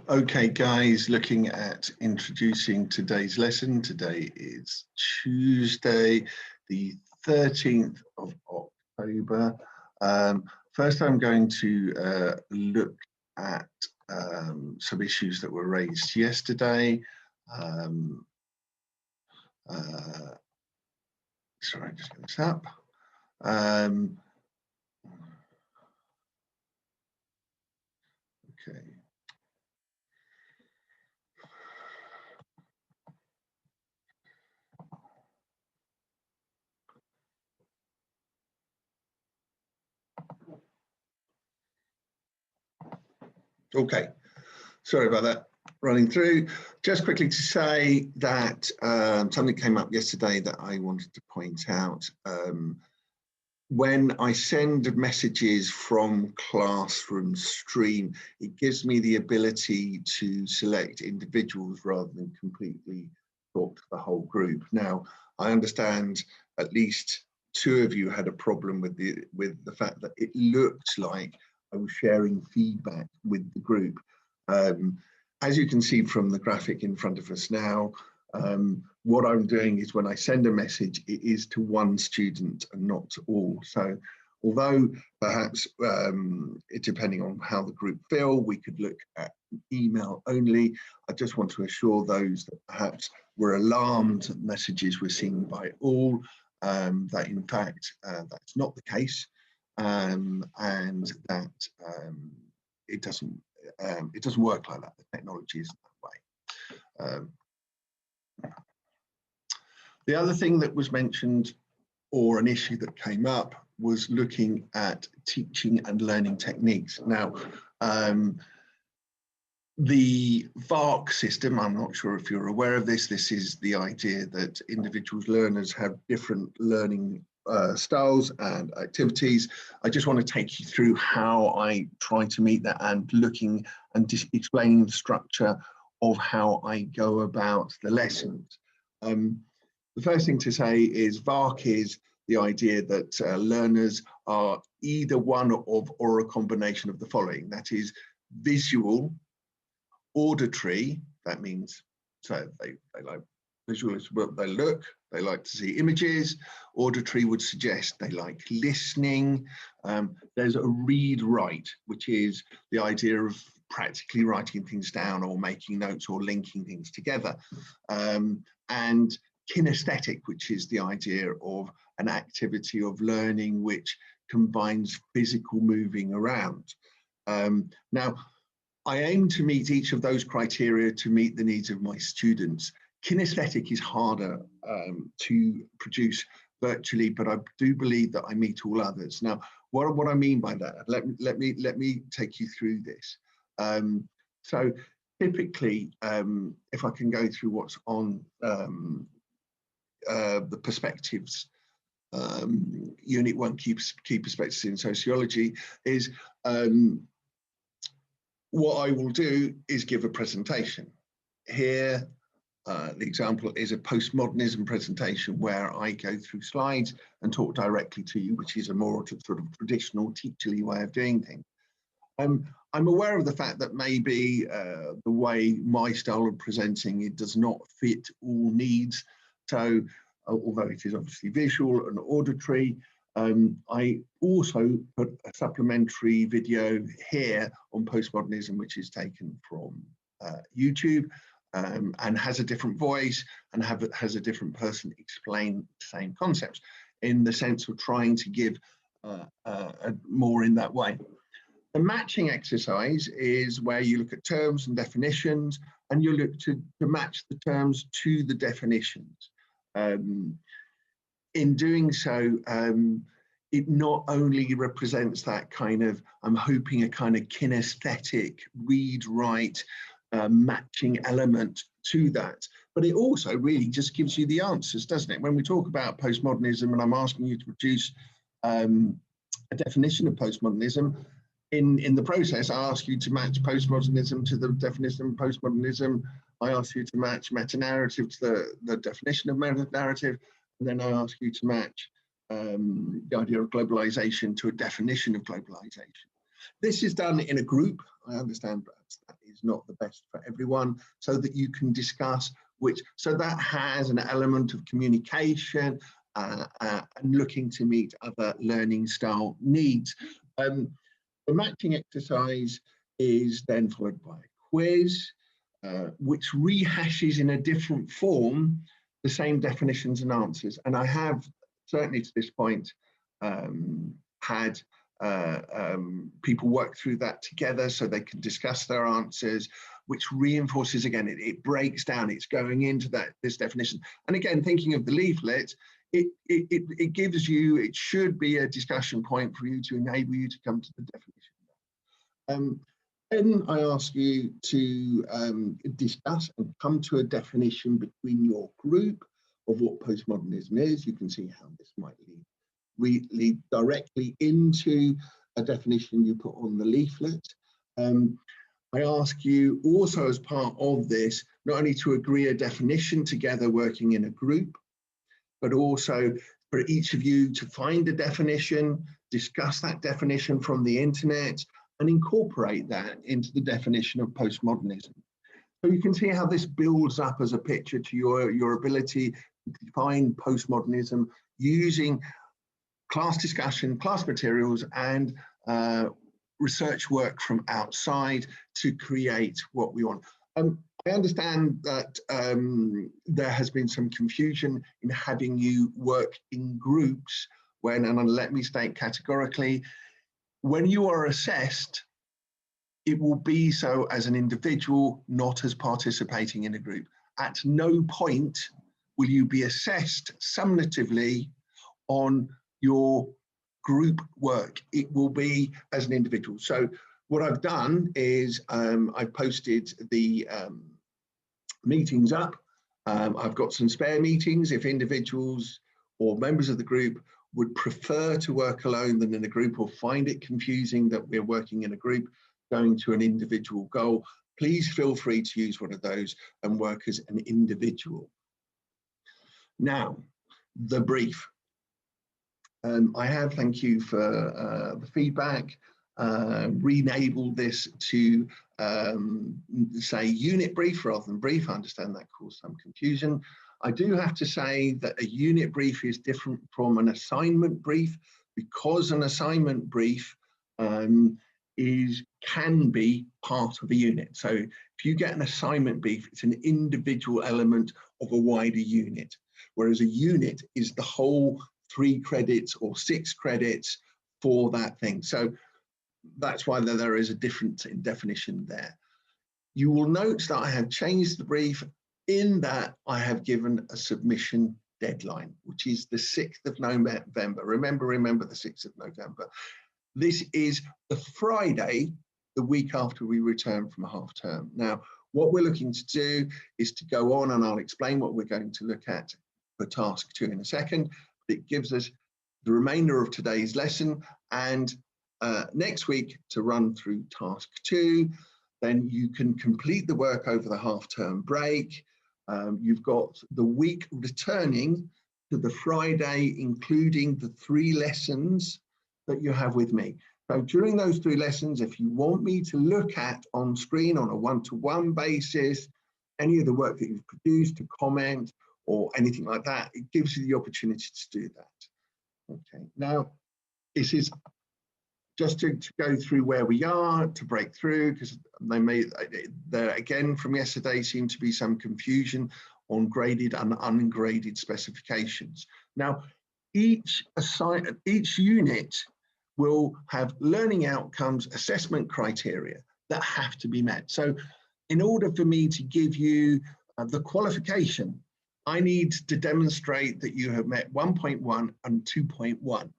Okay, guys, looking at introducing today's lesson. Today is Tuesday, the 13th of October. First, I'm going to look at some issues that were raised yesterday. Sorry, just get this up. Okay. Okay, sorry about that. Running through, just quickly to say that something came up yesterday that I wanted to point out. When I send messages from Classroom Stream, it gives me the ability to select individuals rather than completely talk to the whole group. Now, I understand at least two of you had a problem with the fact that it looked like I was sharing feedback with the group. As you can see from the graphic in front of us now, what I'm doing is when I send a message, it is to one student and not to all. So although perhaps depending on how the group feel, we could look at email only, I just want to assure those that perhaps were alarmed that messages were seen by all, that in fact that's not the case, and that it doesn't work like that. The technology isn't that way. The other thing that was mentioned, or an issue that came up, was looking at teaching and learning techniques. Now, the VARK system, I'm not sure if you're aware of this, this is the idea that individuals, learners have different learning styles and activities. I just want to take you through how I try to meet that and looking and explaining the structure of how I go about the lessons. The first thing to say is VARK is the idea that learners are either one of or a combination of the following. That is visual, auditory, that means, so they like visual is what they look, they like to see images. Auditory would suggest they like listening. There's a read-write, which is the idea of practically writing things down or making notes or linking things together. And kinesthetic, which is the idea of an activity of learning which combines physical moving around. Now, I aim to meet each of those criteria to meet the needs of my students. Kinesthetic is harder to produce virtually, but I do believe that I meet all others. Now, what I mean by that, let me take you through this. So typically, if I can go through what's on the perspectives, Unit 1 key perspectives in sociology, is what I will do is give a presentation. Here, the example is a postmodernism presentation where I go through slides and talk directly to you, which is a more sort of traditional teacherly way of doing things. I'm aware of the fact that maybe the way my style of presenting, it does not fit all needs. So although it is obviously visual and auditory, I also put a supplementary video here on postmodernism, which is taken from YouTube and has a different voice and has a different person explain the same concepts, in the sense of trying to give more in that way. The matching exercise is where you look at terms and definitions, and you look to match the terms to the definitions. In doing so, it not only represents that kind of, I'm hoping, a kind of kinesthetic read-write matching element to that, but it also really just gives you the answers, doesn't it? When we talk about postmodernism and I'm asking you to produce a definition of postmodernism, in the process, I ask you to match postmodernism to the definition of postmodernism. I ask you to match meta-narrative to the definition of meta-narrative, and then I ask you to match the idea of globalization to a definition of globalization. This is done in a group. I understand perhaps that is not the best for everyone, so that you can discuss so that has an element of communication and looking to meet other learning style needs. The matching exercise is then followed by a quiz, which rehashes in a different form the same definitions and answers. And I have, certainly to this point, had people work through that together so they can discuss their answers, which reinforces, again, it breaks down, it's going into this definition. And again, thinking of the leaflet, it gives you, it should be a discussion point for you to enable you to come to the definition. Then I ask you to discuss and come to a definition between your group of what postmodernism is. You can see how this might lead directly into a definition you put on the leaflet. I ask you also, as part of this, not only to agree a definition together working in a group, but also for each of you to find a definition, discuss that definition from the internet, and incorporate that into the definition of postmodernism. So you can see how this builds up as a picture to your ability to define postmodernism using class discussion, class materials, and research work from outside to create what we want. I understand that there has been some confusion in having you work in groups when, and let me state categorically, when you are assessed, it will be so as an individual, not as participating in a group. At no point will you be assessed summatively on your group work. It will be as an individual. So what I've done is I've posted the meetings up. I've got some spare meetings if individuals or members of the group would prefer to work alone than in a group, or find it confusing that we're working in a group going to an individual goal. Please feel free to use one of those and work as an individual. Now, the brief. I have, thank you for the feedback, re-enabled this to say unit brief rather than brief. I understand that caused some confusion. I do have to say that a unit brief is different from an assignment brief, because an assignment brief can be part of a unit. So if you get an assignment brief, it's an individual element of a wider unit, whereas a unit is the whole 3 credits or 6 credits for that thing. So that's why there is a difference in definition there. You will note that I have changed the brief in that I have given a submission deadline, which is the 6th of November. Remember the 6th of November. This is the Friday, the week after we return from half term. Now, what we're looking to do is to go on, and I'll explain what we're going to look at for task 2 in a second. But it gives us the remainder of today's lesson, and next week to run through task 2. Then you can complete the work over the half-term break. You've got the week returning to the Friday, including the 3 lessons that you have with me. So during those 3 lessons, if you want me to look at on screen on a one-to-one basis, any of the work that you've produced, to comment or anything like that, it gives you the opportunity to do that. Okay, now this is just to go through where we are, to break through, because there again from yesterday seemed to be some confusion on graded and ungraded specifications. Now, each unit will have learning outcomes, assessment criteria that have to be met. So in order for me to give you the qualification, I need to demonstrate that you have met 1.1 and 2.1.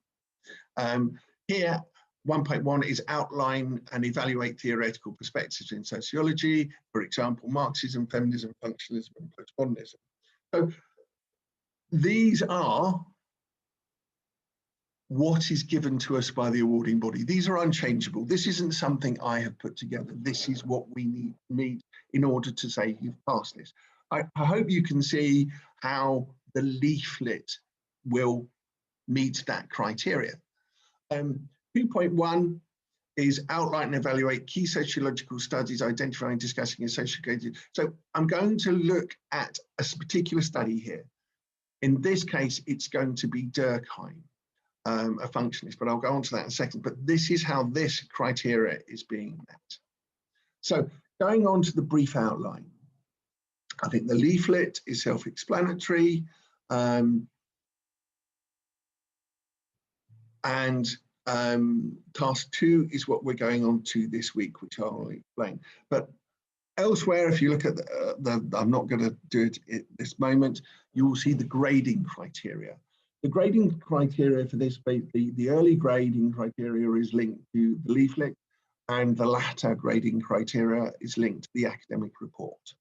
Here, 1.1 is outline and evaluate theoretical perspectives in sociology, for example, Marxism, feminism, functionalism, and postmodernism. So these are what is given to us by the awarding body. These are unchangeable. This isn't something I have put together. This is what we need in order to say you've passed this. I hope you can see how the leaflet will meet that criteria. 2.1 is outline and evaluate key sociological studies, identifying, discussing, associated. So I'm going to look at a particular study here. In this case, it's going to be Durkheim, a functionalist, but I'll go on to that in a second. But this is how this criteria is being met. So going on to the brief outline, I think the leaflet is self-explanatory. Task 2 is what we're going on to this week, which I'll explain. But elsewhere, if you look at I'm not going to do it at this moment, you will see the grading criteria. The grading criteria for this, the early grading criteria is linked to the leaflet, and the latter grading criteria is linked to the academic report.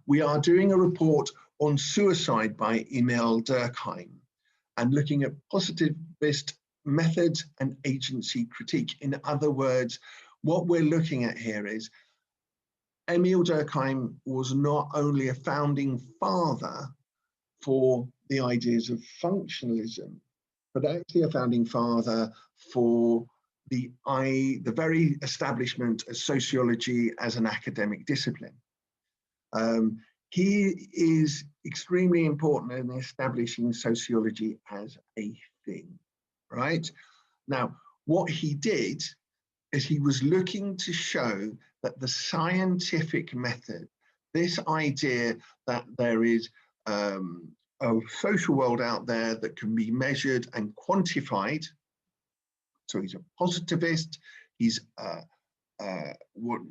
We are doing a report on suicide by Emil Durkheim and looking at positivist methods and agency critique. In other words, what we're looking at here is Emil Durkheim was not only a founding father for the ideas of functionalism, but actually a founding father for the very establishment of sociology as an academic discipline. He is extremely important in establishing sociology as a thing, right? Now, what he did is he was looking to show that the scientific method, this idea that there is a social world out there that can be measured and quantified. So he's a positivist, he's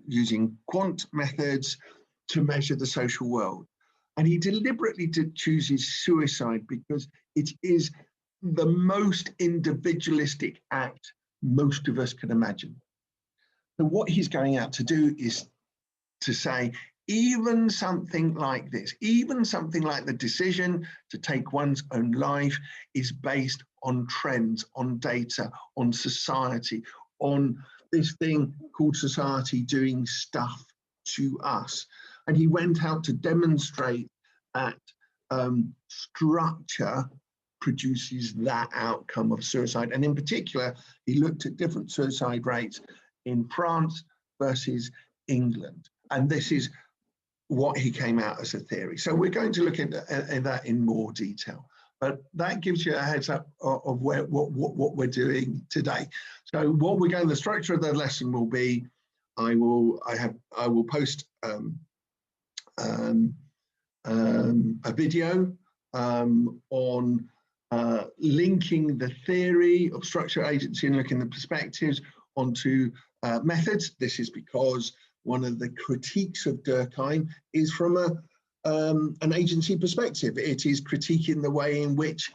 using quant methods to measure the social world. And he deliberately chooses suicide because it is the most individualistic act most of us can imagine. So what he's going out to do is to say, even something like this, even something like the decision to take one's own life is based on trends, on data, on society, on this thing called society doing stuff to us. And he went out to demonstrate that structure produces that outcome of suicide. And in particular, he looked at different suicide rates in France versus England. And this is what he came out as a theory. So we're going to look at that in more detail. But that gives you a heads up of what we're doing today. So what we're going, the structure of the lesson will be, I will post a video on linking the theory of structure, agency, and looking at the perspectives onto methods. This is because one of the critiques of Durkheim is from an agency perspective. It is critiquing the way in which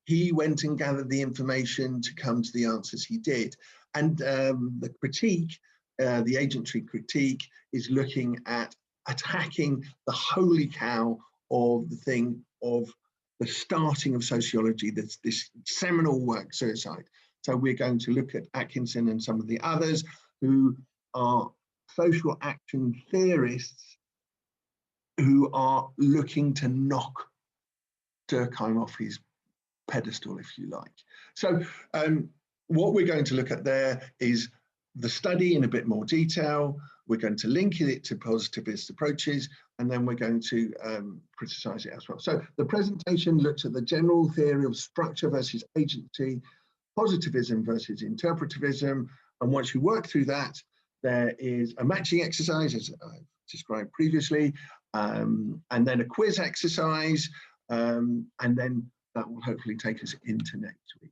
he went and gathered the information to come to the answers he did. And the critique, the agency critique, is looking at attacking the holy cow of the thing of the starting of sociology, that's this seminal work, suicide. So we're going to look at Atkinson and some of the others who are social action theorists who are looking to knock Durkheim off his pedestal, if you like. So what we're going to look at there is the study in a bit more detail. We're going to link it to positivist approaches, and then we're going to criticize it as well. So the presentation looks at the general theory of structure versus agency, positivism versus interpretivism. And once you work through that, there is a matching exercise, as I've described previously, and then a quiz exercise, and then that will hopefully take us into next week.